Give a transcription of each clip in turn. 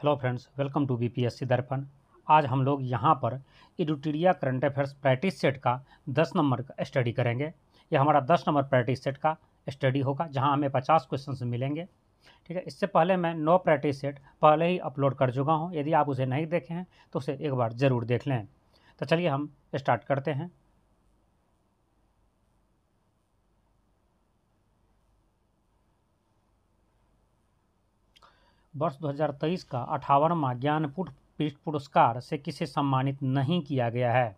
Hello friends, welcome to BPSC Darpan. आज हम लोग यहाँ पर Edutoria current affairs practice set का 10 नंबर का स्टडी करेंगे। यह हमारा 10 नंबर प्रैक्टिस सेट का स्टडी होगा, जहाँ हमें 50 क्वेश्चन मिलेंगे। ठीक है, इससे पहले मैं 9 प्रैक्टिस सेट पहले ही अपलोड कर चुका हूँ। यदि आप उसे नहीं देखे हैं तो उसे एक बार ज़रूर देख लें। तो चलिए हम स्टार्ट करते हैं। वर्ष 2023 का 58वां ज्ञानपीठ पुरस्कार से किसे सम्मानित नहीं किया गया है?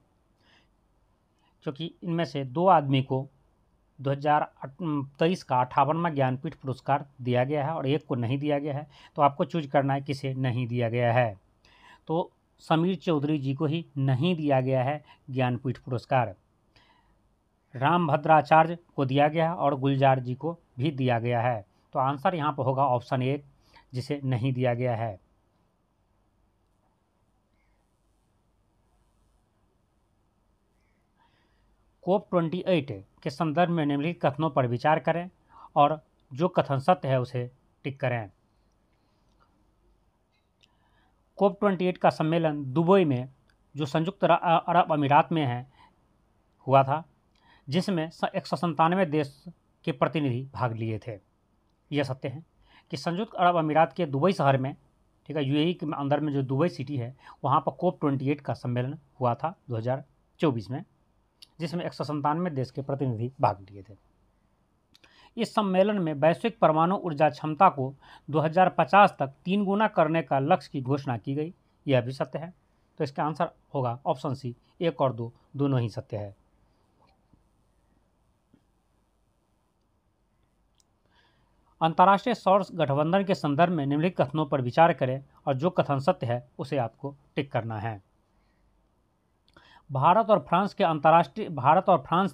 क्योंकि इनमें से 2 आदमी को 2023 का 58वां ज्ञानपीठ पुरस्कार दिया गया है और एक को नहीं दिया गया है, तो आपको चूज करना है किसे नहीं दिया गया है। तो समीर चौधरी जी को ही नहीं दिया गया है ज्ञानपीठ पुरस्कार। रामभद्राचार्य को दिया गया है और गुलजार जी को भी दिया गया है। तो आंसर यहाँ पर होगा ऑप्शन 1, जिसे नहीं दिया गया है। COP28 के संदर्भ में निम्नलिखित कथनों पर विचार करें और जो कथन सत्य है उसे टिक करें। COP28 का सम्मेलन दुबई में, जो संयुक्त अरब अमीरात में है, हुआ था, जिसमें 197 देश के प्रतिनिधि भाग लिए थे। यह सत्य है कि संयुक्त अरब अमीरात के दुबई शहर में, ठीक है, यूएई के अंदर में जो दुबई सिटी है, वहाँ पर COP28 का सम्मेलन हुआ था 2024 में, जिसमें 197 देश के प्रतिनिधि भाग लिए थे। इस सम्मेलन में वैश्विक परमाणु ऊर्जा क्षमता को 2050 तक 3 गुना करने का लक्ष्य की घोषणा की गई। यह भी सत्य है। तो इसका आंसर होगा ऑप्शन सी, 1 और 2 दोनों ही सत्य है। अंतर्राष्ट्रीय सौर गठबंधन के संदर्भ में निम्नलिखित कथनों पर विचार करें और जो कथन सत्य है उसे आपको टिक करना है। भारत और फ्रांस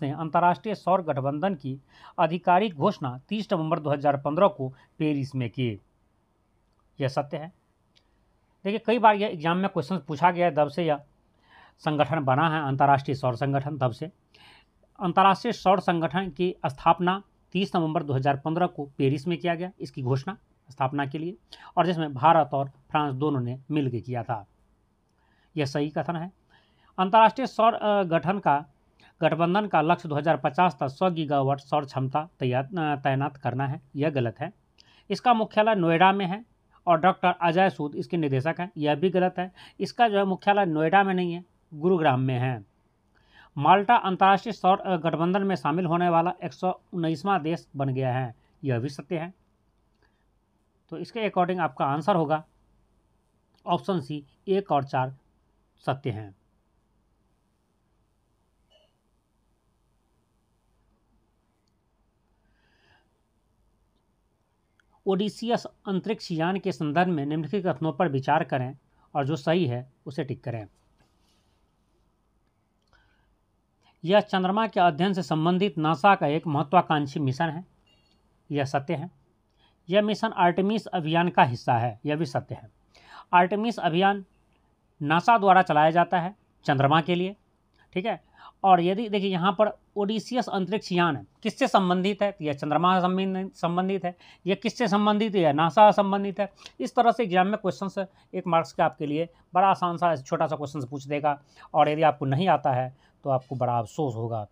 ने अंतर्राष्ट्रीय सौर गठबंधन की आधिकारिक घोषणा 30 नवंबर 2015 को पेरिस में की। यह सत्य है। देखिए, कई बार यह एग्जाम में क्वेश्चन पूछा गया है, तब से यह संगठन बना है अंतर्राष्ट्रीय सौर संगठन। तब से अंतर्राष्ट्रीय सौर संगठन की स्थापना 30 नवंबर 2015 को पेरिस में किया गया, इसकी घोषणा स्थापना के लिए, और जिसमें भारत और फ्रांस दोनों ने मिलकर किया था। यह सही कथन है। अंतर्राष्ट्रीय सौर गठबंधन का लक्ष्य 2050 तक 100 गीगावाट सौर क्षमता तैनात करना है। यह गलत है। इसका मुख्यालय नोएडा में है और डॉक्टर अजय सूद इसके निदेशक हैं। यह भी गलत है। इसका जो है मुख्यालय नोएडा में नहीं है, गुरुग्राम में है। माल्टा अंतर्राष्ट्रीय सौर गठबंधन में शामिल होने वाला 119वां देश बन गया है। यह भी सत्य है। तो इसके अकॉर्डिंग आपका आंसर होगा ऑप्शन सी, 1 और 4 सत्य हैं। ओडिसियस अंतरिक्ष यान के संदर्भ में निम्नलिखित कथनों पर विचार करें और जो सही है उसे टिक करें। यह चंद्रमा के अध्ययन से संबंधित नासा का एक महत्वाकांक्षी मिशन है। यह सत्य है। यह मिशन आर्टेमिस अभियान का हिस्सा है। यह भी सत्य है। आर्टेमिस अभियान नासा द्वारा चलाया जाता है चंद्रमा के लिए, ठीक है। और यदि देखिए यहाँ पर ओडिसियस अंतरिक्ष यान किससे संबंधित है, तो यह चंद्रमा से संबंधित है। यह किससे संबंधित है, नासा से संबंधित है। इस तरह से एग्जाम में क्वेश्चन 1 मार्क्स का आपके लिए बड़ा आसान सा छोटा सा क्वेश्चन पूछ देगा। और यदि आपको नहीं आता है तो आपको बड़ा अफसोस होगा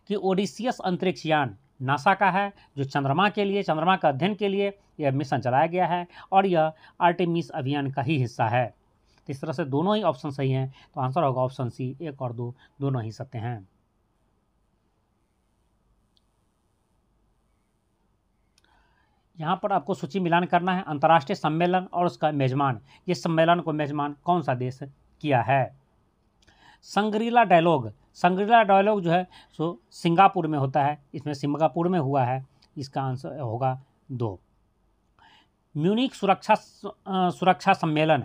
कि ओडिसियस अंतरिक्ष यान नासा का है, जो चंद्रमा के लिए, चंद्रमा का अध्ययन के लिए यह मिशन चलाया गया है और यह आर्टेमिस अभियान का ही हिस्सा है। इस तरह से दोनों ही ऑप्शन सही हैं। तो आंसर होगा ऑप्शन सी, 1 और 2 दोनों ही सत्य हैं। यहाँ पर आपको सूची मिलान करना है अंतर्राष्ट्रीय सम्मेलन और उसका मेजबान। ये सम्मेलन को मेजबान कौन सा देश किया है? संग्रीला डायलॉग जो है सो सिंगापुर में होता है। इसमें सिंगापुर में हुआ है। इसका आंसर होगा 2। म्यूनिख सुरक्षा सम्मेलन,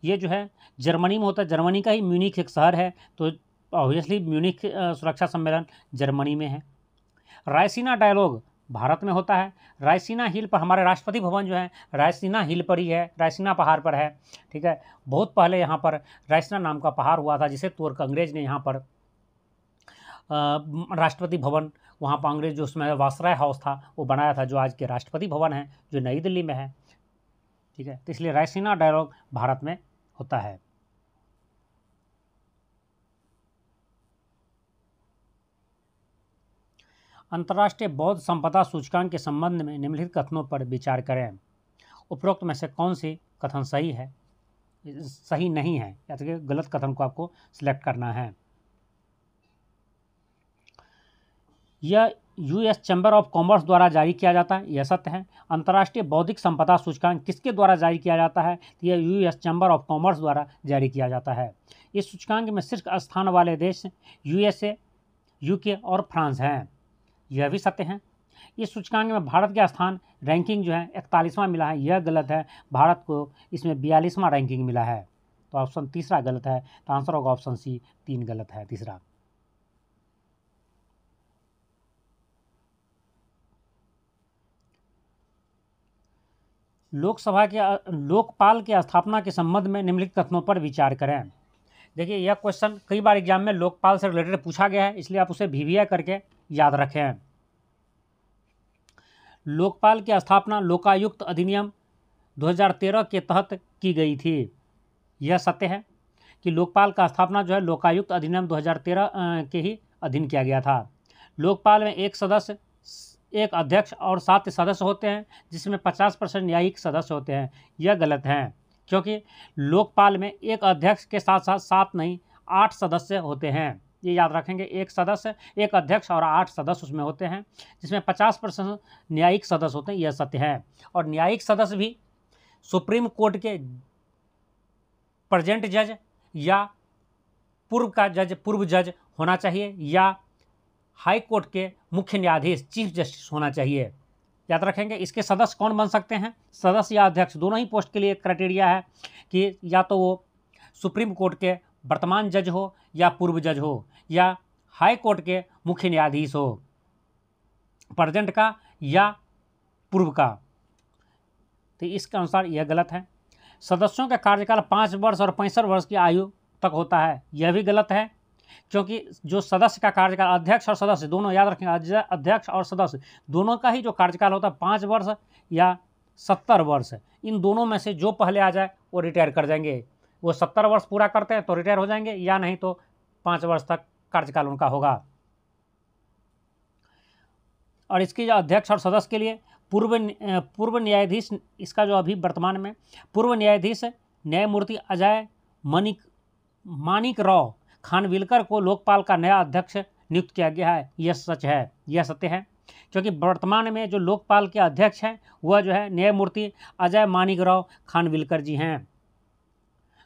ये जो है जर्मनी में होता है। जर्मनी का ही म्यूनिख एक शहर है, तो ऑब्वियसली म्यूनिख सुरक्षा सम्मेलन जर्मनी में है। रायसीना डायलॉग भारत में होता है। रायसीना हिल पर, हमारे राष्ट्रपति भवन जो है रायसीना हिल पर ही है, रायसीना पहाड़ पर है, ठीक है। बहुत पहले यहाँ पर रायसीना नाम का पहाड़ हुआ था, जिसे तोड़कर अंग्रेज ने यहाँ पर राष्ट्रपति भवन, वहाँ पर अंग्रेज जो उसमें वासराय हाउस था वो बनाया था, जो आज के राष्ट्रपति भवन है, जो नई दिल्ली में है। ठीक है, तो इसलिए रायसीना डायलॉग भारत में होता है। अंतर्राष्ट्रीय बौद्ध संपदा सूचकांक के संबंध में निम्नलिखित कथनों पर विचार करें। उपरोक्त में से कौन सी कथन सही है, सही नहीं है, या तो गलत कथन को आपको सिलेक्ट करना है। यह यूएस चैम्बर ऑफ कॉमर्स द्वारा जारी किया जाता है, यह सत्य है। अंतर्राष्ट्रीय बौद्धिक संपदा सूचकांक किसके द्वारा जारी किया जाता है, तो यह यूएस चैम्बर ऑफ कॉमर्स द्वारा जारी किया जाता है। इस सूचकांक में शीर्ष स्थान वाले देश यूएसए, यूके और फ्रांस हैं, यह भी सत्य है। इस सूचकांक में भारत का स्थान रैंकिंग जो है 41वां मिला है, यह गलत है। भारत को इसमें 42वां रैंकिंग मिला है, तो ऑप्शन तीसरा गलत है। तो आंसर होगा ऑप्शन सी, 3 गलत है, तीसरा। लोकपाल की स्थापना के संबंध में निम्नलिखित कथनों पर विचार करें। देखिए, यह क्वेश्चन कई बार एग्जाम में लोकपाल से रिलेटेड पूछा गया है, इसलिए आप उसे VVI करके याद रखें। लोकपाल की स्थापना लोकायुक्त अधिनियम 2013 के तहत की गई थी, यह सत्य है कि लोकपाल का स्थापना जो है लोकायुक्त अधिनियम 2013 के ही अधीन किया गया था। लोकपाल में एक सदस्य, एक अध्यक्ष और 7 सदस्य होते हैं, जिसमें 50% न्यायिक सदस्य होते हैं, यह गलत है, क्योंकि लोकपाल में एक अध्यक्ष के साथ साथ 7 नहीं 8 सदस्य होते हैं, ये याद रखेंगे। एक सदस्य, एक अध्यक्ष और 8 सदस्य उसमें होते हैं, जिसमें 50% न्यायिक सदस्य होते हैं, यह सत्य है। और न्यायिक सदस्य भी सुप्रीम कोर्ट के प्रेजेंट जज या पूर्व जज होना चाहिए, या हाई कोर्ट के मुख्य न्यायाधीश चीफ जस्टिस होना चाहिए, याद रखेंगे। इसके सदस्य कौन बन सकते हैं, सदस्य या अध्यक्ष, दोनों ही पोस्ट के लिए क्राइटेरिया है कि या तो वो सुप्रीम कोर्ट के वर्तमान जज हो या पूर्व जज हो, या हाई कोर्ट के मुख्य न्यायाधीश हो, प्रेजेंट का या पूर्व का। तो इसके अनुसार यह गलत है। सदस्यों का कार्यकाल 5 वर्ष और 65 वर्ष की आयु तक होता है, यह भी गलत है, क्योंकि जो सदस्य का कार्यकाल, अध्यक्ष और सदस्य दोनों याद रखेंगे, अध्यक्ष और सदस्य दोनों का ही जो कार्यकाल होता है 5 वर्ष या 70 वर्ष, इन दोनों में से जो पहले आ जाए वो रिटायर कर जाएंगे। वो 70 वर्ष पूरा करते हैं तो रिटायर हो जाएंगे, या नहीं तो 5 वर्ष तक कार्यकाल उनका होगा। और इसकी जो अध्यक्ष और सदस्य के लिए पूर्व न्यायाधीश, इसका जो अभी वर्तमान में पूर्व न्यायाधीश न्यायमूर्ति अजय मानिक राव खानविलकर को लोकपाल का नया अध्यक्ष नियुक्त किया गया है, यह सच है, यह सत्य है, क्योंकि वर्तमान में जो लोकपाल के अध्यक्ष हैं वह जो है न्यायमूर्ति अजय मानिक राव खानविलकर जी हैं।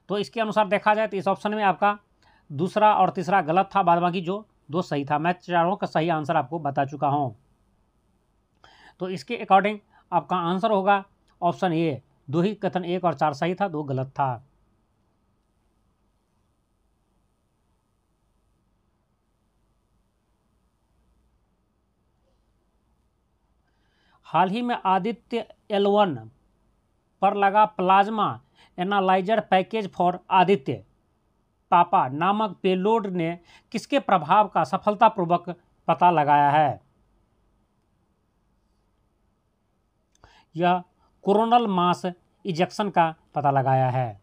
तो इसके अनुसार देखा जाए तो इस ऑप्शन में आपका दूसरा और तीसरा गलत था, बाद बाकी जो 2 सही था। मैं चारों का सही आंसर आपको बता चुका हूँ। तो इसके अकॉर्डिंग आपका आंसर होगा ऑप्शन ए, 2 ही कथन, 1 और 4 सही था, 2 गलत था। हाल ही में आदित्य L1 पर लगा plasma analyser package for Aditya पापा नामक पेलोड ने किसके प्रभाव का सफलतापूर्वक पता लगाया है। यह कोरोनल मास इजेक्शन का पता लगाया है।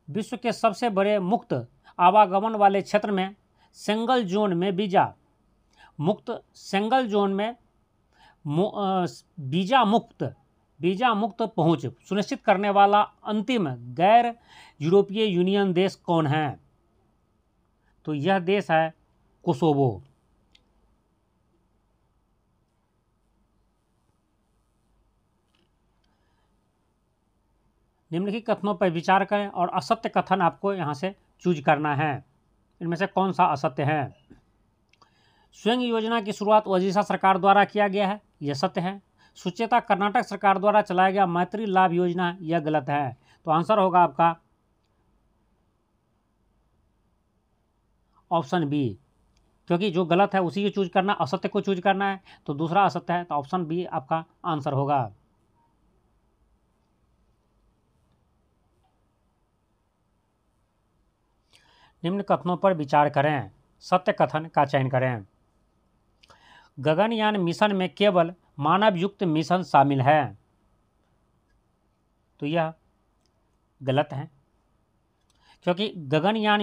विश्व के सबसे बड़े मुक्त आवागमन वाले क्षेत्र में सेंगल जोन में वीजा मुक्त पहुंच सुनिश्चित करने वाला अंतिम गैर यूरोपीय यूनियन देश कौन है, तो यह देश है कोसोवो। निम्नलिखित कथनों पर विचार करें और असत्य कथन आपको यहाँ से चूज करना है, इनमें से कौन सा असत्य है। स्वयं योजना की शुरुआत ओडिशा सरकार द्वारा किया गया है, यह सत्य है। सुचेता कर्नाटक सरकार द्वारा चलाया गया मैत्री लाभ योजना, यह गलत है। तो आंसर होगा आपका ऑप्शन बी, क्योंकि जो गलत है उसी को चूज करना, असत्य को चूज करना है, तो दूसरा असत्य है, तो ऑप्शन बी आपका आंसर होगा। निम्न कथनों पर विचार करें, सत्य कथन का चयन करें। गगनयान मिशन में केवल मानव युक्त मिशन शामिल है, तो यह गलत है, क्योंकि गगनयान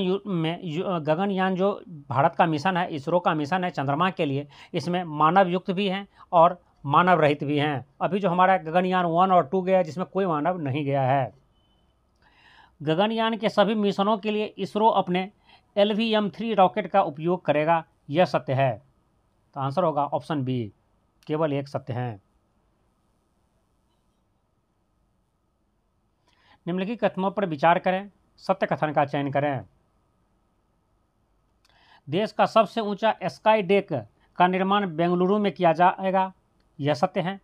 जो भारत का मिशन है, इसरो का मिशन है चंद्रमा के लिए, इसमें मानव युक्त भी हैं और मानव रहित भी हैं। अभी जो हमारा गगनयान 1 और 2 गया जिसमें कोई मानव नहीं गया है। गगनयान के सभी मिशनों के लिए इसरो अपने LVM-3 रॉकेट का उपयोग करेगा, यह सत्य है। तो आंसर होगा ऑप्शन बी, केवल एक सत्य है। निम्नलिखित कथनों पर विचार करें, सत्य कथन का चयन करें। देश का सबसे ऊंचा स्काई डेक का निर्माण बेंगलुरु में किया जाएगा, यह सत्य है।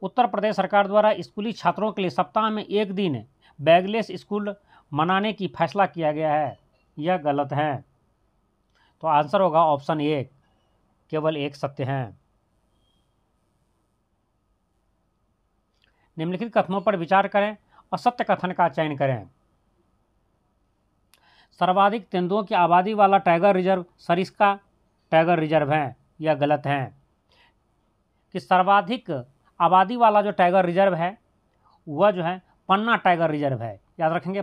उत्तर प्रदेश सरकार द्वारा स्कूली छात्रों के लिए सप्ताह में एक दिन बैगलेस स्कूल मनाने की फैसला किया गया है, यह गलत है। तो आंसर होगा ऑप्शन ए, केवल एक सत्य है। निम्नलिखित कथनों पर विचार करें और सत्य कथन का चयन करें। सर्वाधिक तेंदुओं की आबादी वाला tiger reserve Sariska tiger reserve है, यह गलत है। कि सर्वाधिक आबादी वाला जो टाइगर रिजर्व है वह जो है पन्ना टाइगर रिजर्व है, याद रखेंगे,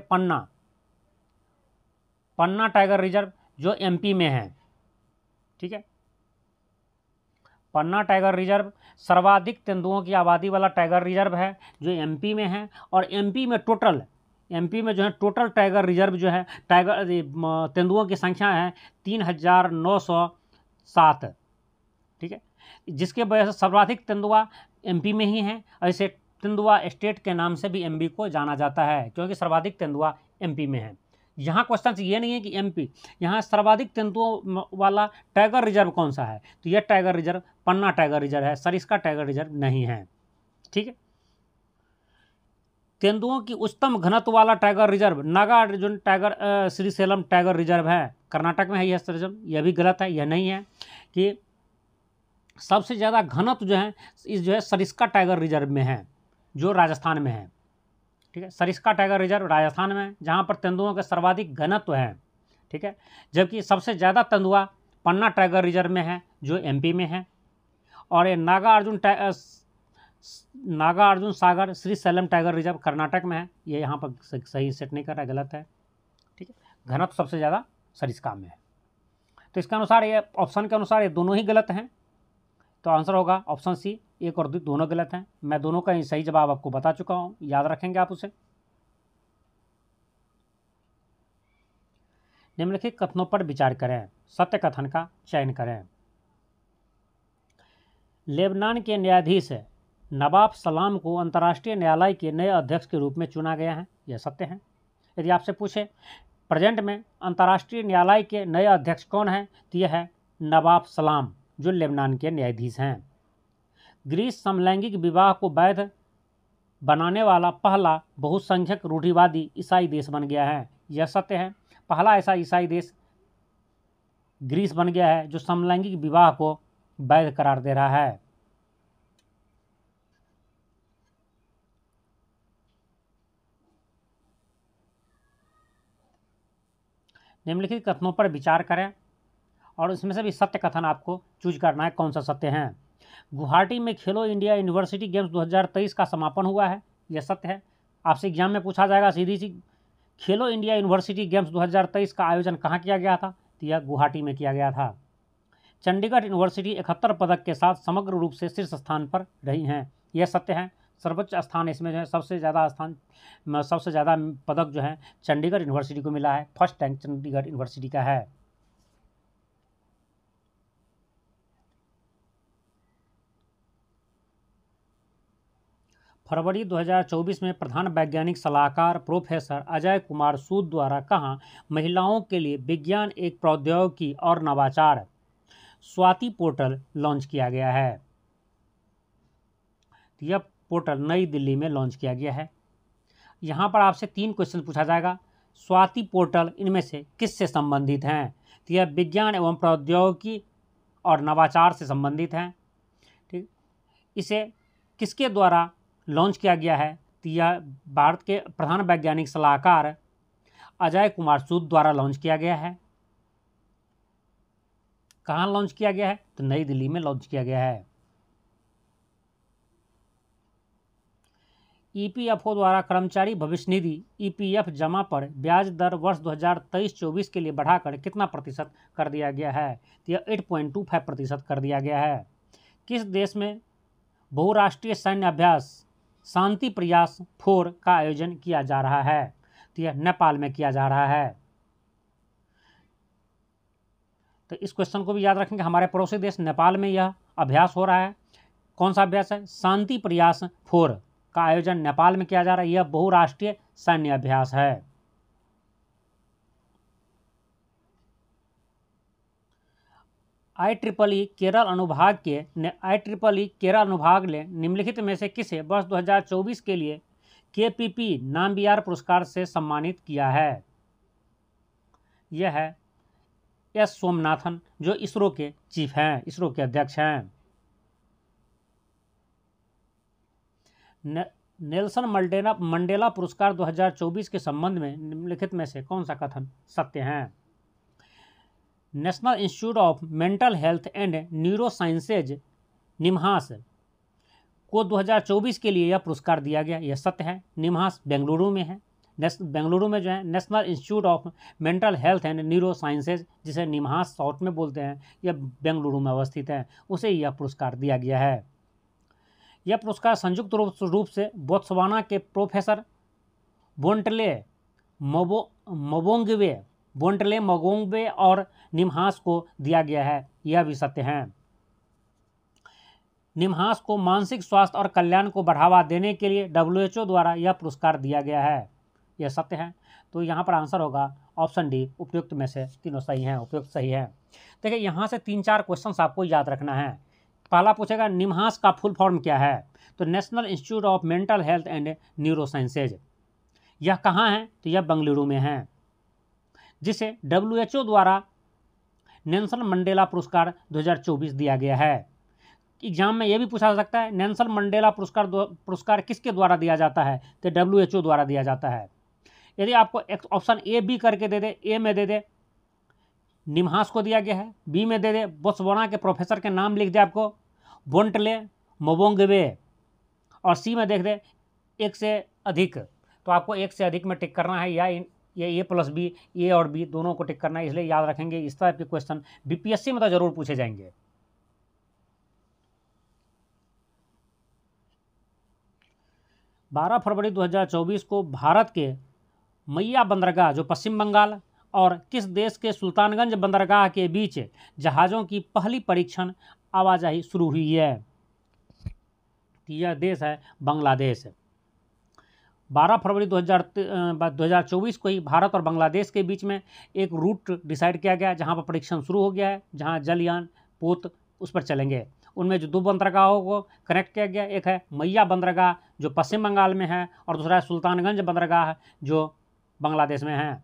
पन्ना टाइगर रिजर्व जो MP में है, ठीक है। पन्ना टाइगर रिजर्व सर्वाधिक तेंदुओं की आबादी वाला टाइगर रिजर्व है जो MP में है, और MP में जो है टोटल टाइगर रिजर्व जो है टाइगर तेंदुओं की संख्या है 3907, ठीक है, जिसके वजह से सर्वाधिक तेंदुआ MP में ही हैं। ऐसे तेंदुआ स्टेट के नाम से भी MP को जाना जाता है, क्योंकि सर्वाधिक तेंदुआ MP में है। यहाँ क्वेश्चन ये नहीं है कि MP, यहाँ सर्वाधिक तेंदुओं वाला टाइगर रिजर्व कौन सा है, तो यह टाइगर रिजर्व पन्ना टाइगर रिजर्व है, सरिस्का टाइगर रिजर्व नहीं है, ठीक है। तेंदुओं की उच्चतम घनत्व वाला tiger reserve Nagarjuna tiger Srisailam tiger reserve है, कर्नाटक में है यह रिजर्व, यह भी गलत है, यह नहीं है। कि सबसे ज़्यादा घनत्व जो है इस जो है सरिस्का टाइगर रिजर्व में है, जो राजस्थान में है, ठीक है। सरिस्का टाइगर रिजर्व राजस्थान में, जहाँ पर तेंदुओं के सर्वाधिक घनत्व है, ठीक है। जबकि सबसे ज़्यादा तेंदुआ पन्ना टाइगर रिजर्व में है जो MP में है, और ये नागार्जुन सागर श्रीशैलम टाइगर रिजर्व कर्नाटक में है, ये यहाँ पर सही सेट नहीं कर रहा है, गलत है, ठीक है। घनत्व सबसे ज़्यादा सरिस्का में है। तो इसके अनुसार ये ऑप्शन के अनुसार ये दोनों ही गलत हैं, तो आंसर होगा ऑप्शन सी, 1 और 2 दोनों गलत हैं। मैं दोनों का ही सही जवाब आपको बता चुका हूँ, याद रखेंगे आप उसे। निम्नलिखित कथनों पर विचार करें, सत्य कथन का चयन करें। लेबनान के न्यायाधीश नवाब सलाम को अंतर्राष्ट्रीय न्यायालय के नए अध्यक्ष के रूप में चुना गया है, यह सत्य है। यदि आपसे पूछे प्रेजेंट में अंतर्राष्ट्रीय न्यायालय के नए अध्यक्ष कौन है, तो यह है नवाब सलाम, जो लेबनान के न्यायाधीश हैं। ग्रीस समलैंगिक विवाह को वैध बनाने वाला पहला बहुसंख्यक रूढ़िवादी ईसाई देश बन गया है, यह सत्य है। पहला ऐसा ईसाई देश ग्रीस बन गया है जो समलैंगिक विवाह को वैध करार दे रहा है। निम्नलिखित कथनों पर विचार करें और इसमें से भी सत्य कथन आपको चूज करना है, कौन सा सत्य है। गुवाहाटी में खेलो इंडिया यूनिवर्सिटी गेम्स 2023 का समापन हुआ है, यह सत्य है। आपसे एग्जाम में पूछा जाएगा सीधी सी, खेलो इंडिया यूनिवर्सिटी गेम्स 2023 का आयोजन कहाँ किया गया था, तो यह गुवाहाटी में किया गया था। चंडीगढ़ यूनिवर्सिटी 71 पदक के साथ समग्र रूप से शीर्ष स्थान पर रही हैं, यह सत्य है। सर्वोच्च स्थान इसमें जो है सबसे ज़्यादा पदक जो है चंडीगढ़ यूनिवर्सिटी को मिला है, फर्स्ट रैंक चंडीगढ़ यूनिवर्सिटी का है। फरवरी 2024 में प्रधान वैज्ञानिक सलाहकार प्रोफेसर अजय कुमार सूद द्वारा कहाँ महिलाओं के लिए विज्ञान एक प्रौद्योगिकी और नवाचार स्वाति पोर्टल लॉन्च किया गया है। यह पोर्टल नई दिल्ली में लॉन्च किया गया है। यहाँ पर आपसे 3 क्वेश्चन पूछा जाएगा। स्वाति पोर्टल इनमें से किससे संबंधित हैं, तो यह विज्ञान एवं प्रौद्योगिकी और नवाचार से संबंधित हैं, ठीक। इसे किसके द्वारा लॉन्च किया गया है, तो यह भारत के प्रधान वैज्ञानिक सलाहकार अजय कुमार सूद द्वारा लॉन्च किया गया है। कहाँ लॉन्च किया गया है, तो नई दिल्ली में लॉन्च किया गया है। ईपीएफओ द्वारा कर्मचारी भविष्य निधि ईपीएफ जमा पर ब्याज दर वर्ष 2023-24 के लिए बढ़ाकर कितना प्रतिशत कर दिया गया है? तो यह 8.25% कर दिया गया है। किस देश में बहुराष्ट्रीय सैन्य अभ्यास शांति प्रयास 4 का आयोजन किया जा रहा है? तो यह नेपाल में किया जा रहा है। तो इस क्वेश्चन को भी याद रखेंगे, हमारे पड़ोसी देश नेपाल में यह अभ्यास हो रहा है। कौन सा अभ्यास है? शांति प्रयास 4 का आयोजन नेपाल में किया जा रहा है। यह बहुराष्ट्रीय सैन्य अभ्यास है। IEEE केरल अनुभाग ने निम्नलिखित में से किसे वर्ष 2024 के लिए KPP नामबिहार पुरस्कार से सम्मानित किया है? यह है एस सोमनाथन, जो इसरो के चीफ हैं, इसरो के अध्यक्ष हैं। नेल्सन मंडेला पुरस्कार 2024 के संबंध में निम्नलिखित में से कौन सा कथन सत्य है? National institute of mental health and neuro sciences निम्हांस को 2024 के लिए यह पुरस्कार दिया गया, यह सत्य है। निम्हांस बेंगलुरु में है। बेंगलुरु में जो है national institute of mental health and neuro sciences, जिसे निम्हांस शॉर्ट में बोलते हैं, यह बेंगलुरु में अवस्थित है, उसे यह पुरस्कार दिया गया है। यह पुरस्कार संयुक्त रूप से बोत्सवाना के प्रोफेसर बोंटले मोगोंगवे और निम्हांस को दिया गया है, यह भी सत्य है। निम्हांस को मानसिक स्वास्थ्य और कल्याण को बढ़ावा देने के लिए WHO द्वारा यह पुरस्कार दिया गया है, यह सत्य है। तो यहाँ पर आंसर होगा ऑप्शन डी, उपयुक्त में से तीनों सही हैं, उपयुक्त सही है। देखिए यहाँ से 3-4 क्वेश्चन आपको याद रखना है। पहला पूछेगा निम्हांस का फुल फॉर्म क्या है? तो national institute of mental health and neuro sciences. यह कहाँ है? तो यह बेंगलुरु में है, जिसे WHO द्वारा नेल्सन मंडेला पुरस्कार 2024 दिया गया है। एग्जाम में यह भी पूछा जा सकता है नेल्सन मंडेला पुरस्कार किसके द्वारा दिया जाता है? तो WHO द्वारा दिया जाता है। यदि आपको ऑप्शन ए बी करके दे दे, ए में दे दे निम्हांस को दिया गया है, बी में दे दे बोत्सवाना के प्रोफेसर के नाम लिख दे आपको बोंटले मोगोंगवे, और सी में देख दे एक से अधिक, तो आपको एक से अधिक में टिक करना है, या ये A+B, ए और बी दोनों को टिक करना है। इसलिए याद रखेंगे, इस तरह के क्वेश्चन BPSC में तो जरूर पूछे जाएंगे। फरवरी 2024 को भारत के मैया बंदरगाह, जो पश्चिम बंगाल, और किस देश के सुल्तानगंज बंदरगाह के बीच जहाज़ों की पहली परीक्षण आवाजाही शुरू हुई है? यह देश है बांग्लादेश। 12 फरवरी 2024 को ही भारत और बांग्लादेश के बीच में एक रूट डिसाइड किया गया, जहां पर परीक्षण शुरू हो गया है, जहां जलयान पोत उस पर चलेंगे। उनमें जो 2 बंदरगाहों को कनेक्ट किया गया, एक है मैया बंदरगाह जो पश्चिम बंगाल में है, और दूसरा है सुल्तानगंज बंदरगाह जो बांग्लादेश में है।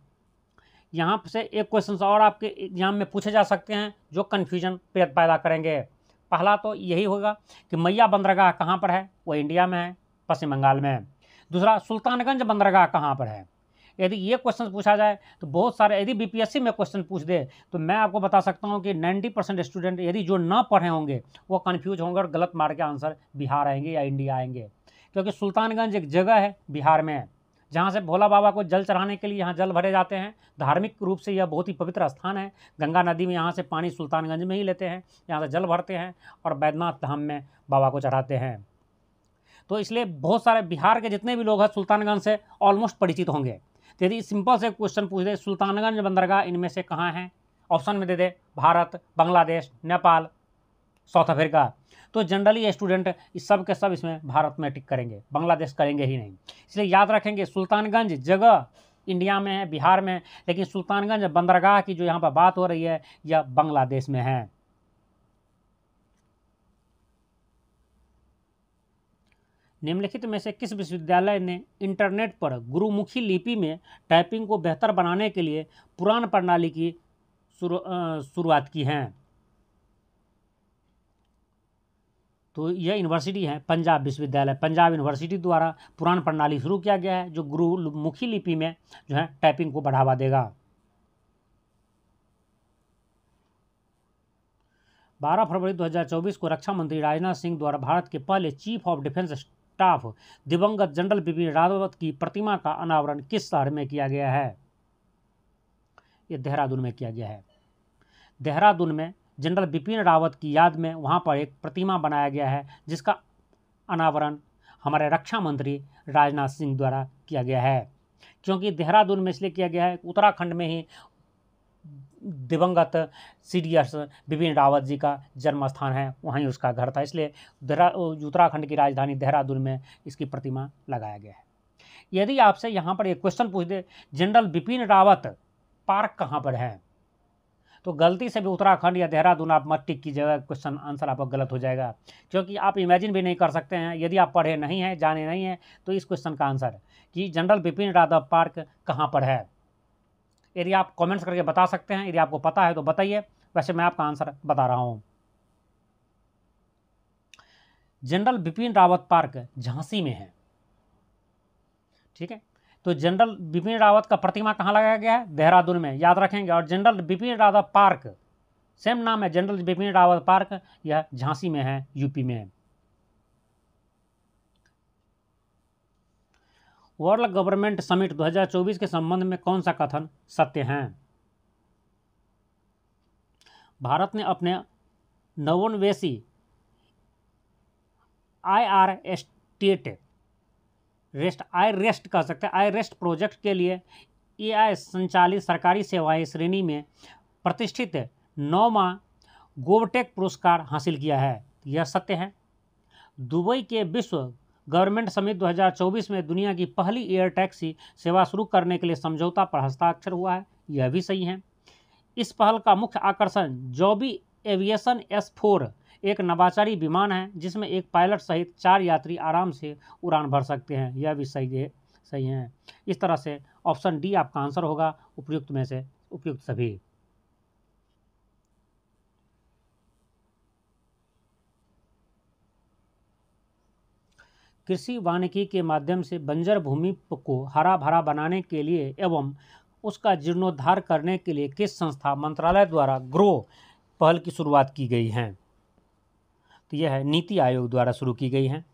यहाँ से एक क्वेश्चन और आपके एग्जाम में पूछे जा सकते हैं जो कन्फ्यूजन पैदा करेंगे। पहला तो यही होगा कि मैया बंदरगाह कहाँ पर है? वो इंडिया में है, पश्चिम बंगाल में है। दूसरा, सुल्तानगंज बंदरगाह कहाँ पर है? यदि ये क्वेश्चन पूछा जाए तो बहुत सारे, यदि BPSC में क्वेश्चन पूछ दे तो मैं आपको बता सकता हूँ कि 90% स्टूडेंट यदि जो ना पढ़े होंगे वो कन्फ्यूज होंगे और गलत मार के आंसर बिहार आएंगे या इंडिया आएंगे, क्योंकि सुल्तानगंज एक जगह है बिहार में जहाँ से भोला बाबा को जल चढ़ाने के लिए यहाँ जल भरे जाते हैं। धार्मिक रूप से यह बहुत ही पवित्र स्थान है। गंगा नदी में यहाँ से पानी सुल्तानगंज में ही लेते हैं, यहाँ से जल भरते हैं और बैद्यनाथ धाम में बाबा को चढ़ाते हैं। तो इसलिए बहुत सारे बिहार के जितने भी लोग हैं सुल्तानगंज से ऑलमोस्ट परिचित होंगे। तो यदि सिंपल से क्वेश्चन पूछ दे सुल्तानगंज बंदरगाह इनमें से कहाँ है, ऑप्शन में दे दे भारत, बांग्लादेश, नेपाल, साउथ अफ्रीका, तो जनरली स्टूडेंट इस सब के सब इसमें भारत में टिक करेंगे, बांग्लादेश करेंगे ही नहीं। इसलिए याद रखेंगे सुल्तानगंज जगह इंडिया में है, बिहार में, लेकिन सुल्तानगंज बंदरगाह की जो यहाँ पर बात हो रही है यह बांग्लादेश में है। निम्नलिखित में से किस विश्वविद्यालय ने इंटरनेट पर गुरुमुखी लिपि में टाइपिंग को बेहतर बनाने के लिए पुराण प्रणाली की शुरुआत की है? तो यह यूनिवर्सिटी है पंजाब विश्वविद्यालय, पंजाब यूनिवर्सिटी द्वारा पुराण प्रणाली शुरू किया गया है जो गुरुमुखी लिपि में जो है टाइपिंग को बढ़ावा देगा। 12 फरवरी 2024 को रक्षा मंत्री राजनाथ सिंह द्वारा भारत के पहले चीफ ऑफ डिफेंस स्टाफ दिवंगत जनरल बिपिन रावत की प्रतिमा का अनावरण किस शहर में किया गया है? ये देहरादून में किया गया है। देहरादून में जनरल बिपिन रावत की याद में वहाँ पर एक प्रतिमा बनाया गया है, जिसका अनावरण हमारे रक्षा मंत्री राजनाथ सिंह द्वारा किया गया है। क्योंकि देहरादून में इसलिए किया गया है, उत्तराखंड में ही दिवंगत CDS बिपिन रावत जी का जन्म स्थान है, वहीं उसका घर था, इसलिए उत्तराखंड की राजधानी देहरादून में इसकी प्रतिमा लगाया गया है। यदि आपसे यहाँ पर एक क्वेश्चन पूछ दे, जनरल बिपिन रावत पार्क कहाँ पर है, तो गलती से भी उत्तराखंड या देहरादून आप मत टिक कीजिएगा, क्वेश्चन आंसर आपका गलत हो जाएगा। क्योंकि आप इमेजिन भी नहीं कर सकते हैं, यदि आप पढ़े नहीं हैं, जाने नहीं हैं, तो इस क्वेश्चन का आंसर कि जनरल बिपिन रावत पार्क कहाँ पर है। यदि आप कमेंट्स करके बता सकते हैं, यदि आपको पता है तो बताइए, वैसे मैं आपका आंसर बता रहा हूँ। जनरल बिपिन रावत पार्क झांसी में है। ठीक है, तो जनरल बिपिन रावत का प्रतिमा कहाँ लगाया गया है? देहरादून में, याद रखेंगे। और general Bipin Rawat park same नाम है, जनरल बिपिन रावत पार्क, यह झांसी में है, यूपी में है। वर्ल्ड गवर्नमेंट समिट 2024 के संबंध में कौन सा कथन सत्य है? भारत ने अपने नवोन्वेषी आई रेस्ट प्रोजेक्ट के लिए AI संचालित सरकारी सेवाएं श्रेणी में प्रतिष्ठित 9वां गोवटेक पुरस्कार हासिल किया है। यह सत्य है। दुबई के विश्व गवर्नमेंट समिट 2024 में दुनिया की पहली एयर टैक्सी सेवा शुरू करने के लिए समझौता पर हस्ताक्षर हुआ है। यह भी सही है। इस पहल का मुख्य आकर्षण जॉबी एविएशन S4 एक नवाचारी विमान है, जिसमें एक पायलट सहित 4 यात्री आराम से उड़ान भर सकते हैं। यह भी सही है। इस तरह से ऑप्शन डी आपका आंसर होगा, उपयुक्त में से उपयुक्त सभी। कृषि वानिकी के माध्यम से बंजर भूमि को हरा भरा बनाने के लिए एवं उसका जीर्णोद्धार करने के लिए किस संस्था मंत्रालय द्वारा ग्रो पहल की शुरुआत की गई है? तो यह है नीति आयोग द्वारा शुरू की गई है।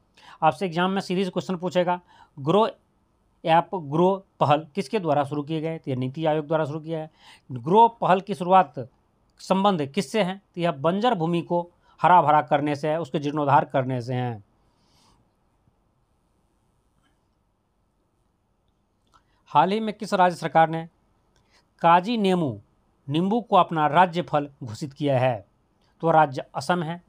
आपसे एग्जाम में सीरीज क्वेश्चन पूछेगा, ग्रो पहल किसके द्वारा शुरू किए गए? तो यह नीति आयोग द्वारा शुरू किया है। ग्रो पहल की शुरुआत संबंध किससे है? तो यह बंजर भूमि को हरा भरा करने से है, उसके जीर्णोद्धार करने से है। हाल ही में किस राज्य सरकार ने काजी नींबू को अपना राज्य फल घोषित किया है? तो राज्य असम है।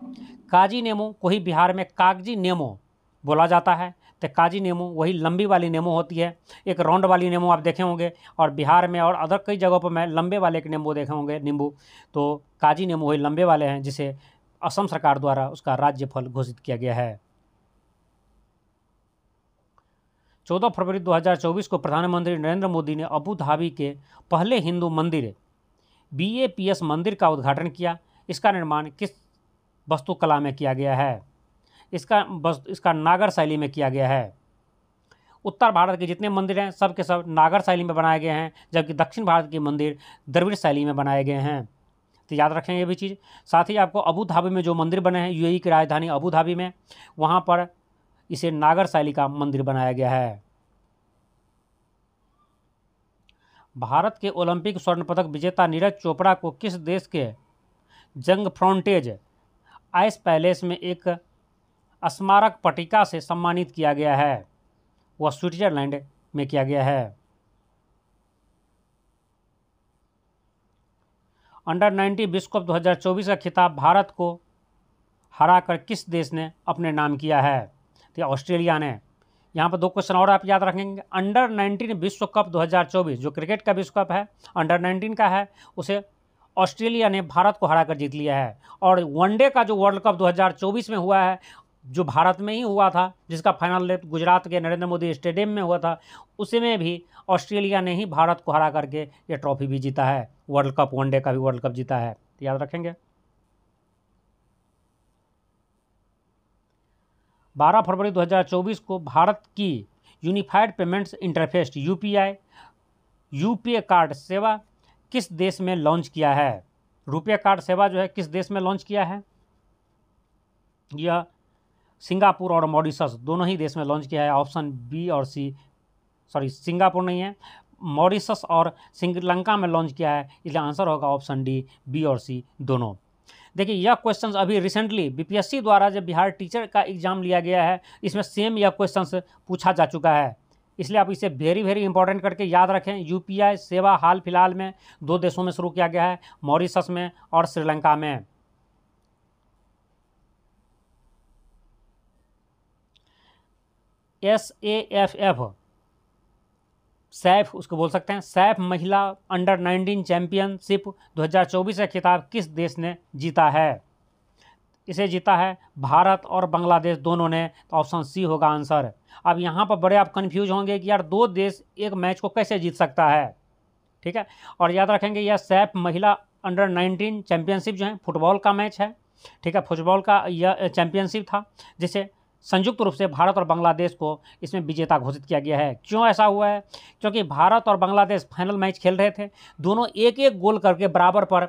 काजी नींबू को ही बिहार में कागजी नींबू बोला जाता है। तो काजी नींबू वही लंबी वाली नींबू होती है, एक राउंड वाली नींबू आप देखे होंगे, और बिहार में और अदर कई जगहों पर मैं लंबे वाले के नींबू देखे होंगे नींबू। तो काजी नींबू वही लंबे वाले हैं, जिसे असम सरकार द्वारा उसका राज्य फल घोषित किया गया है। 14 फरवरी 2024 को प्रधानमंत्री नरेंद्र मोदी ने अबू धाबी के पहले हिंदू मंदिर BAPS मंदिर का उद्घाटन किया। इसका निर्माण किस वास्तुकला में किया गया है? इसका नागर शैली में किया गया है। उत्तर भारत के जितने मंदिर हैं सब के सब नागर शैली में बनाए गए हैं, जबकि दक्षिण भारत के मंदिर द्रविड़ शैली में बनाए गए हैं। तो याद रखेंगे ये भी चीज़। साथ ही आपको अबू धाबी में जो मंदिर बने हैं, UAE की राजधानी अबू धाबी में, वहाँ पर इसे नागर शैली का मंदिर बनाया गया है। भारत के ओलंपिक स्वर्ण पदक विजेता नीरज चोपड़ा को किस देश के जंग फ्रंटेज आइस पैलेस में एक स्मारक पट्टिका से सम्मानित किया गया है? वह स्विट्जरलैंड में किया गया है। अंडर 19 विश्व कप 2024 का खिताब भारत को हराकर किस देश ने अपने नाम किया है? तो ऑस्ट्रेलिया ने। यहाँ पर 2 क्वेश्चन और आप याद रखेंगे। अंडर 19 विश्व कप 2024 जो क्रिकेट का विश्व कप है, अंडर 19 का है, उसे ऑस्ट्रेलिया ने भारत को हराकर जीत लिया है। और वनडे का जो वर्ल्ड कप 2024 में हुआ है, जो भारत में ही हुआ था, जिसका फाइनल गुजरात के नरेंद्र मोदी स्टेडियम में हुआ था, उसमें भी ऑस्ट्रेलिया ने ही भारत को हरा करके ये ट्रॉफी भी जीता है, वर्ल्ड कप, वनडे का भी वर्ल्ड कप जीता है। तो याद रखेंगे। 12 फरवरी 2024 को भारत की unified payments interface UPI card सेवा किस देश में लॉन्च किया है? रुपये कार्ड सेवा जो है किस देश में लॉन्च किया है? यह सिंगापुर और मॉरिशस दोनों ही देश में लॉन्च किया है। ऑप्शन बी और सी, सॉरी सिंगापुर नहीं है, मॉरिशस और श्रीलंका में लॉन्च किया है, इसलिए आंसर होगा ऑप्शन डी, बी और सी दोनों। देखिए यह क्वेश्चन अभी रिसेंटली बीपीएससी द्वारा जब बिहार टीचर का एग्जाम लिया गया है, इसमें सेम यह क्वेश्चन पूछा जा चुका है, इसलिए आप इसे वेरी वेरी इंपॉर्टेंट करके याद रखें। यूपीआई सेवा हाल फिलहाल में 2 देशों में शुरू किया गया है, मॉरिशस में और श्रीलंका में। SAFF, सैफ उसको बोल सकते हैं, सैफ महिला अंडर 19 चैंपियनशिप 2024 का खिताब किस देश ने जीता है? इसे जीता है भारत और बांग्लादेश दोनों ने, तो ऑप्शन सी होगा आंसर। अब यहाँ पर बड़े आप कंफ्यूज होंगे कि यार 2 देश एक मैच को कैसे जीत सकता है, ठीक है। और याद रखेंगे यह सैफ महिला अंडर 19 चैंपियनशिप जो है फुटबॉल का मैच है, ठीक है, फुटबॉल का यह चैंपियनशिप था जिसे संयुक्त रूप से भारत और बांग्लादेश को इसमें विजेता घोषित किया गया है। क्यों ऐसा हुआ है? क्योंकि भारत और बांग्लादेश फाइनल मैच खेल रहे थे, दोनों एक एक गोल करके बराबर पर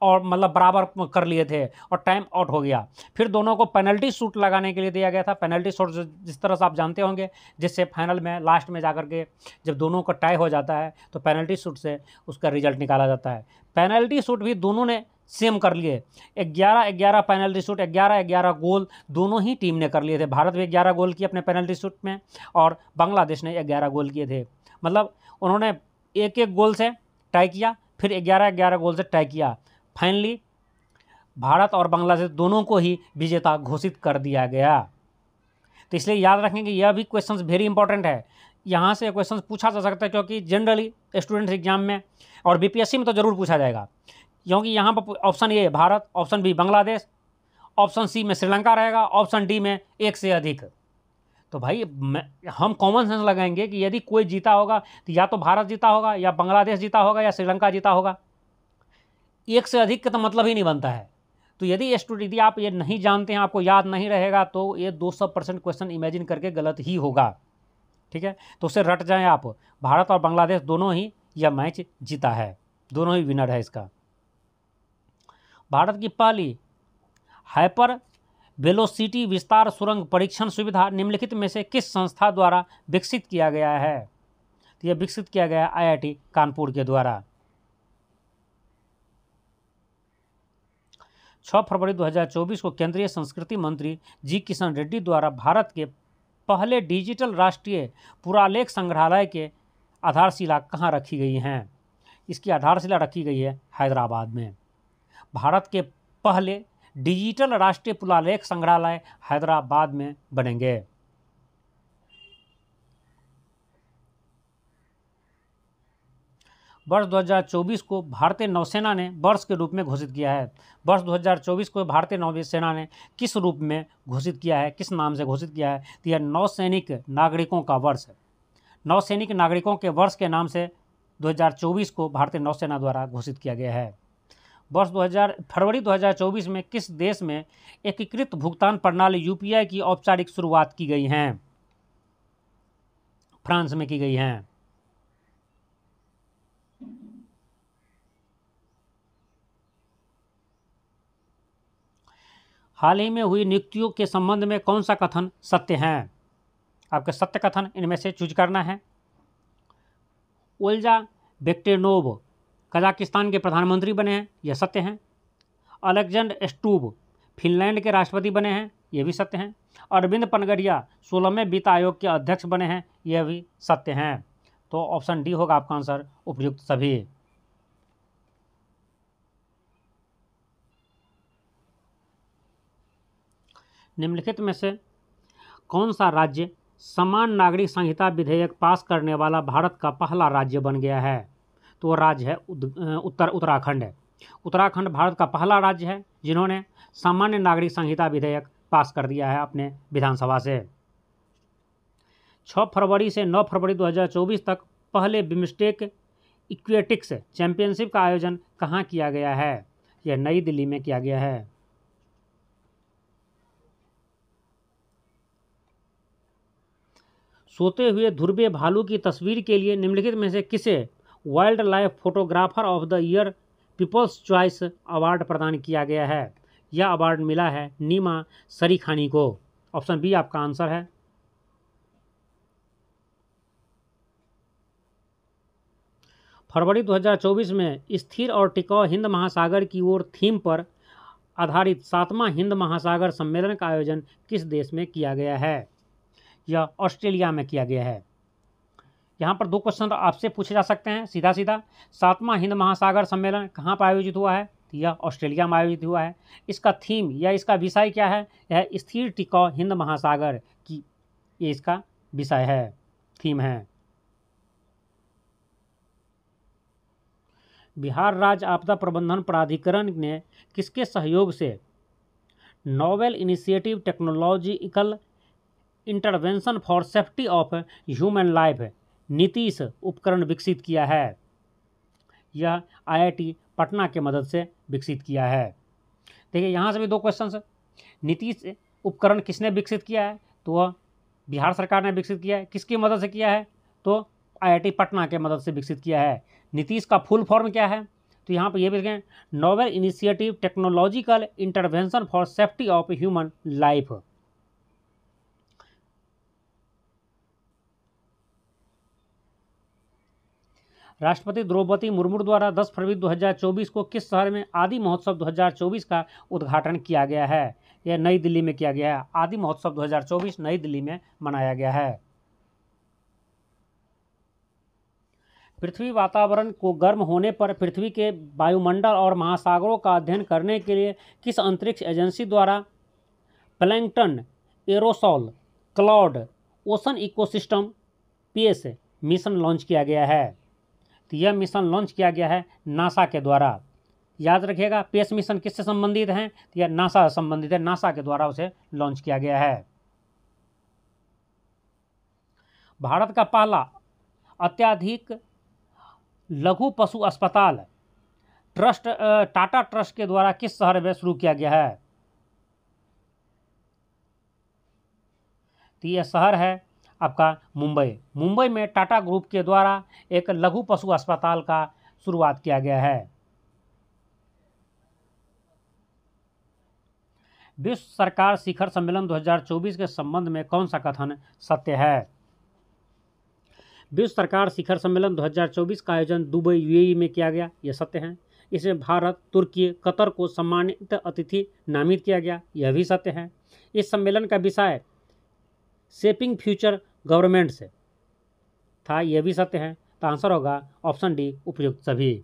और मतलब बराबर कर लिए थे और टाइम आउट हो गया। फिर दोनों को पेनल्टी शूट लगाने के लिए दिया गया था। पेनल्टी शूट जिस तरह से आप जानते होंगे, जिससे फाइनल में लास्ट में जाकर के जब दोनों का टाई हो जाता है तो पेनल्टी शूट से उसका रिजल्ट निकाला जाता है। पेनल्टी शूट भी दोनों ने सेम कर लिए, 11-11 पेनल्टी शूट, 11-11 गोल दोनों ही टीम ने कर लिए थे। भारत भी 11 गोल किए अपने पेनल्टी शूट में और बांग्लादेश ने 11 गोल किए थे। मतलब उन्होंने एक एक गोल से टाई किया, फिर 11-11 गोल से टाई किया। फाइनली भारत और बांग्लादेश दोनों को ही विजेता घोषित कर दिया गया। तो इसलिए याद रखें कि यह भी क्वेश्चन वेरी इंपॉर्टेंट है, यहाँ से क्वेश्चन पूछा जा सकता है, क्योंकि जनरली स्टूडेंट्स एग्जाम में और बीपीएससी में तो जरूर पूछा जाएगा। क्योंकि यहाँ पर option A Bharat, option B Bangladesh, option C में श्रीलंका रहेगा, ऑप्शन डी में एक से अधिक। तो भाई हम कॉमन सेंस लगाएंगे कि यदि कोई जीता होगा तो या तो भारत जीता होगा, या बांग्लादेश जीता होगा, या श्रीलंका जीता होगा। एक से अधिक का तो मतलब ही नहीं बनता है। तो यदि आप ये नहीं जानते हैं, आपको याद नहीं रहेगा, तो ये 200% क्वेश्चन इमेजिन करके गलत ही होगा, ठीक है। तो उससे रट जाएं आप, भारत और बांग्लादेश दोनों ही यह मैच जीता है, दोनों ही विनर है इसका। भारत की पहली हाइपर वेलोसिटी विस्तार सुरंग परीक्षण सुविधा निम्नलिखित में से किस संस्था द्वारा विकसित किया गया है? तो यह विकसित किया गया IIT कानपुर के द्वारा। 6 फरवरी 2024 को केंद्रीय संस्कृति मंत्री जी किशन रेड्डी द्वारा भारत के पहले डिजिटल राष्ट्रीय पुरालेख संग्रहालय के आधारशिला कहाँ रखी गई हैं? इसकी आधारशिला रखी गई है हैदराबाद में। भारत के पहले डिजिटल राष्ट्रीय पुरालेख संग्रहालय हैदराबाद में बनेंगे। वर्ष 2024 को भारतीय नौसेना ने वर्ष के रूप में घोषित किया है। वर्ष 2024 को भारतीय नौसेना ने किस रूप में घोषित किया है, किस नाम से घोषित किया है? तो यह नौसैनिक नागरिकों का वर्ष है। नौसैनिक नागरिकों के वर्ष के नाम से 2024 को भारतीय नौसेना द्वारा घोषित किया गया है। फरवरी 2024 में किस देश में एकीकृत भुगतान प्रणाली UPI की औपचारिक शुरुआत की गई है? फ्रांस में की गई है। हाल ही में हुई नियुक्तियों के संबंध में कौन सा कथन सत्य है? आपके सत्य कथन इनमें से चूज करना है। ओल्जा बेक्टेनोव कजाकिस्तान के प्रधानमंत्री बने हैं, यह सत्य हैं। अलेक्जेंडर स्टूब फिनलैंड के राष्ट्रपति बने हैं, यह भी सत्य हैं। अरविंद पनगड़िया 16वें वित्त आयोग के अध्यक्ष बने हैं, यह भी सत्य हैं। तो ऑप्शन डी होगा आपका आंसर, उपयुक्त सभी। निम्नलिखित में से कौन सा राज्य समान नागरिक संहिता विधेयक पास करने वाला भारत का पहला राज्य बन गया है? तो वो राज्य है उत्तराखंड है। उत्तराखंड भारत का पहला राज्य है जिन्होंने सामान्य नागरिक संहिता विधेयक पास कर दिया है अपने विधानसभा से। 6 फरवरी से 9 फरवरी 2024 तक पहले बिम्स्टेक एक्वेटिक्स चैंपियनशिप का आयोजन कहाँ किया गया है? यह नई दिल्ली में किया गया है। सोते हुए ध्रुवीय भालू की तस्वीर के लिए निम्नलिखित में से किसे wild life photographer of the year people's choice award प्रदान किया गया है? यह अवार्ड मिला है नीमा सरीखानी को। ऑप्शन बी आपका आंसर है। फरवरी 2024 में स्थिर और टिकाऊ हिंद महासागर की ओर थीम पर आधारित 7वां हिंद महासागर सम्मेलन का आयोजन किस देश में किया गया है? यह ऑस्ट्रेलिया में किया गया है। यहाँ पर 2 क्वेश्चन आपसे पूछे जा सकते हैं सीधा सीधा। 7वां हिंद महासागर सम्मेलन कहाँ पर आयोजित हुआ है? तो यह ऑस्ट्रेलिया में आयोजित हुआ है। इसका थीम या इसका विषय क्या है? यह स्थिर टिकाऊ हिंद महासागर की ये इसका विषय है, थीम है। बिहार राज्य आपदा प्रबंधन प्राधिकरण ने किसके सहयोग से novel initiative technological intervention for safety of human life Nitish उपकरण विकसित किया है? यह IIT पटना के मदद से विकसित किया है। देखिए यहाँ से भी 2 क्वेश्चन। नीतीश उपकरण किसने विकसित किया है? तो वह बिहार सरकार ने विकसित किया है। किसकी मदद से किया है? तो IIT पटना के मदद से विकसित किया है। नीतीश का फुल फॉर्म क्या है? तो यहाँ पर ये भी लिखें, novel initiative technological intervention for safety of human life. राष्ट्रपति द्रौपदी मुर्मू द्वारा 10 फरवरी 2024 को किस शहर में आदि महोत्सव 2024 का उद्घाटन किया गया है? यह नई दिल्ली में किया गया है। आदि महोत्सव 2024 नई दिल्ली में मनाया गया है। पृथ्वी वातावरण को गर्म होने पर पृथ्वी के वायुमंडल और महासागरों का अध्ययन करने के लिए किस अंतरिक्ष एजेंसी द्वारा plankton, aerosol, cloud, ocean ecosystem PES mission launch किया गया है? तो यह मिशन लॉन्च किया गया है नासा के द्वारा। याद रखिएगा, PES मिशन किससे संबंधित हैं? तो यह नासा से संबंधित है, नासा के द्वारा उसे लॉन्च किया गया है। भारत का पहला अत्याधिक लघु पशु अस्पताल ट्रस्ट टाटा ट्रस्ट के द्वारा किस शहर में शुरू किया गया है? तो यह शहर है आपका मुंबई। मुंबई में टाटा ग्रुप के द्वारा एक लघु पशु अस्पताल का शुरुआत किया गया है। विश्व सरकार शिखर सम्मेलन 2024 के संबंध में कौन सा कथन सत्य है? विश्व सरकार शिखर सम्मेलन 2024 का आयोजन दुबई UAE में किया गया, यह सत्य है। इसमें भारत, तुर्की, कतर को सम्मानित अतिथि नामित किया गया, यह भी सत्य है। इस सम्मेलन का विषय शेपिंग फ्यूचर गवर्नमेंट्स था, यह भी सत्य है। तो आंसर होगा ऑप्शन डी, उपयुक्त सभी।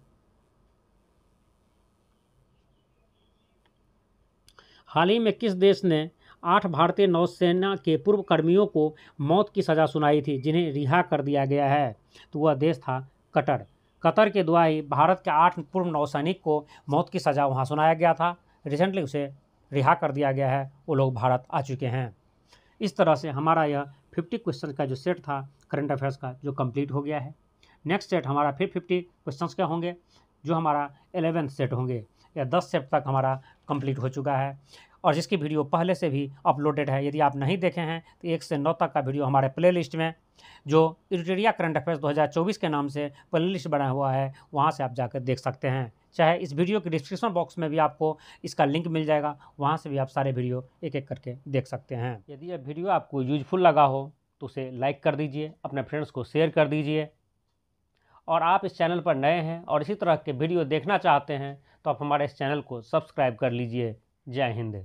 हाल ही में किस देश ने 8 भारतीय नौसेना के पूर्व कर्मियों को मौत की सज़ा सुनाई थी जिन्हें रिहा कर दिया गया है? तो वह देश था कतर। कतर के द्वारा ही भारत के 8 पूर्व नौसैनिक को मौत की सज़ा वहाँ सुनाया गया था। रिसेंटली उसे रिहा कर दिया गया है, वो लोग भारत आ चुके हैं। इस तरह से हमारा यह 50 क्वेश्चन का जो सेट था करंट अफेयर्स का, जो कंप्लीट हो गया है। नेक्स्ट सेट हमारा फिर 50 क्वेश्चंस का होंगे, जो हमारा 11th सेट होंगे। या 10 सेट तक हमारा कंप्लीट हो चुका है और जिसकी वीडियो पहले से भी अपलोडेड है। यदि आप नहीं देखे हैं तो 1 से 9 तक का वीडियो हमारे प्लेलिस्ट में, जो इरिटेरिया करंट अफेयर्स 2024 के नाम से प्लेलिस्ट बना हुआ है, वहाँ से आप जाकर देख सकते हैं। चाहे इस वीडियो के डिस्क्रिप्शन बॉक्स में भी आपको इसका लिंक मिल जाएगा, वहाँ से भी आप सारे वीडियो एक एक करके देख सकते हैं। यदि यह वीडियो आपको यूजफुल लगा हो तो उसे लाइक कर दीजिए, अपने फ्रेंड्स को शेयर कर दीजिए। और आप इस चैनल पर नए हैं और इसी तरह के वीडियो देखना चाहते हैं तो आप हमारे इस चैनल को सब्सक्राइब कर लीजिए। जय हिंद।